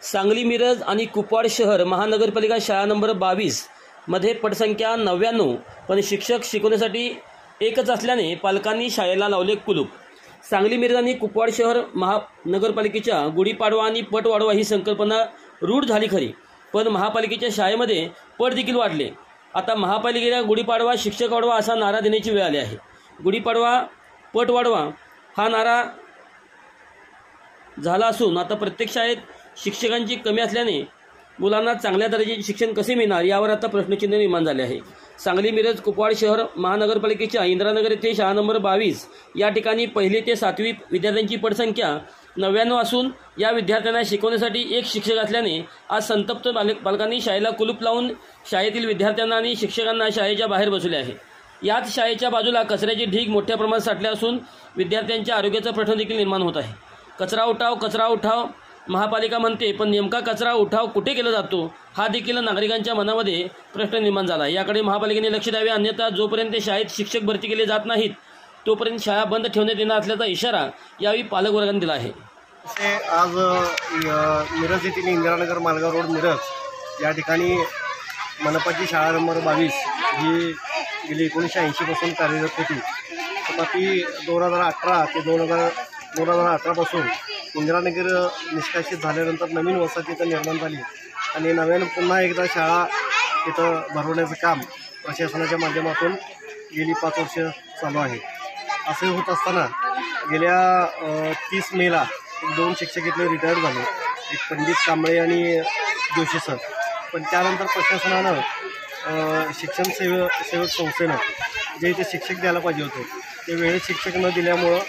सांगली मिरज आणि कुपवाड शहर महानगरपालिका शाळा नंबर 22 मध्ये पटसंख्या 99, पण शिक्षक शिकवण्यासाठी एकच असल्याने पालकांनी शाळेला लावले कुलूप। सांगली मिरज आणि कुपवाड शहर महानगरपालिकेच्या गुढीपाडवा आणि पट वाढवा ही संकल्पना रूढ झाली खरी, पण महापालिकेच्या शाळेमध्ये पट देखील वाढले। आता महापालिकेला गुढीपाडवा शिक्षक वाढवा असा नारा देण्याची वेळ आली आहे। गुढीपाडवा पट वाढवा हा नारा झाला असून आता प्रत्येक शाळेत शिक्षकांची कमी असल्याने मुलांना चांगल्या दर्जाचे शिक्षण कसे मिळणार यावर आता प्रश्नचिन्ह निर्माण झाले आहे। सांगली मिरज कुपवाड शहर महानगरपालिकेच्या इंदिरानगर येथे शाळा नंबर 22 या ठिकाणी 1ली ते 7वी विद्यार्थ्यांची पटसंख्या 99 असून या विद्यार्थ्यांना शिकवण्यासाठी एक शिक्षक असल्याने आज संतप्त पालकांनी शाळेला कुलूप लावून शाळेतील विद्यार्थ्यांना आणि शिक्षकांना शाळेच्या बाहेर बसवले आहे। याच शाळेच्या बाजूला कचऱ्याचे ढीग मोठ्या प्रमाणात साठले असून विद्यार्थ्यांच्या आरोग्याचा प्रश्न देखील निर्माण होत आहे। कचरा उठाव महापालिका म्हणते, पण नेमका कचरा उठाव कुठे केला जातो हा देखील नागरिकांच्या मनामध्ये प्रश्न निर्माण झाला। याकडे महापालिकेने लक्ष द्यावे, अन्यथा जोपर्यंत शाळेत शिक्षक भरती केले जात नाहीत तोपर्यंत शाळा बंद ठेवण्यात येणार असल्याचा इशारा यावेळी पालक वर्गाने दिला आहे। आज मिरज येथील इंदिरानगर मालगाव रोड मिरज या ठिकाणी मनपाची शाळा नंबर 22 ही गेली 1980 पासून कार्यरत होती। तथापि 2018 ते 2018 पासून इंदिरानगर निष्कासित झाल्यानंतर नवीन वसाहत इथं निर्माण झाली आणि नव्यानं पुन्हा एकदा शाळा इथं भरवण्याचं काम प्रशासनाच्या माध्यमातून गेली 5 वर्ष चालू आहे। असे होत असताना गेल्या 30 मेला 2 शिक्षक इथले रिटायर्ड झाले, एक पंडित कांबळे आणि जोशी सर। पण त्यानंतर प्रशासनानं शिक्षण सेवक संस्थेनं जे इथे शिक्षक द्यायला पाहिजे होते ते वेळेत शिक्षक न दिल्यामुळं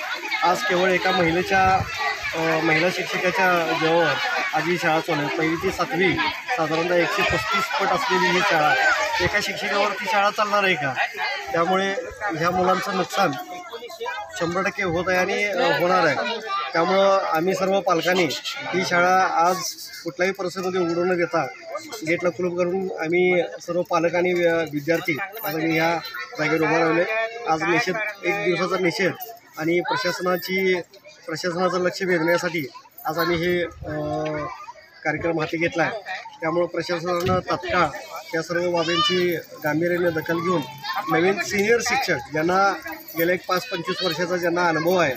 आज केवळ एका महिला शिक्षकाच्या जीवावर आज ही शाळा चालू आहे। 1ली ते 7वी साधारणतः 135 पट असलेली ही शाळा एका शिक्षकावर ती शाळा चालणार आहे का? त्यामुळे ह्या मुलांचं नुकसान 100% होत आहे आणि होणार आहे। त्यामुळं आम्ही सर्व पालकांनी ही शाळा आज कुठल्याही परिस्थितीमध्ये उघडू न देता गेटला कुलूप करून आम्ही सर्व पालक आणि विद्यार्थी आज आम्ही ह्या जागेवर उभा राहिले। आज निषेध, 1 दिवसाचा निषेध आणि प्रशासनाचं लक्ष वेधण्यासाठी आज आम्ही हे कार्यक्रम हाती घेतला आहे। त्यामुळे प्रशासनानं तात्काळ त्या सर्व बाबींची गांभीर्याने दखल घेऊन नवीन सिनियर शिक्षक ज्यांना गेल्या 5-25 वर्षाचा ज्यांना अनुभव आहे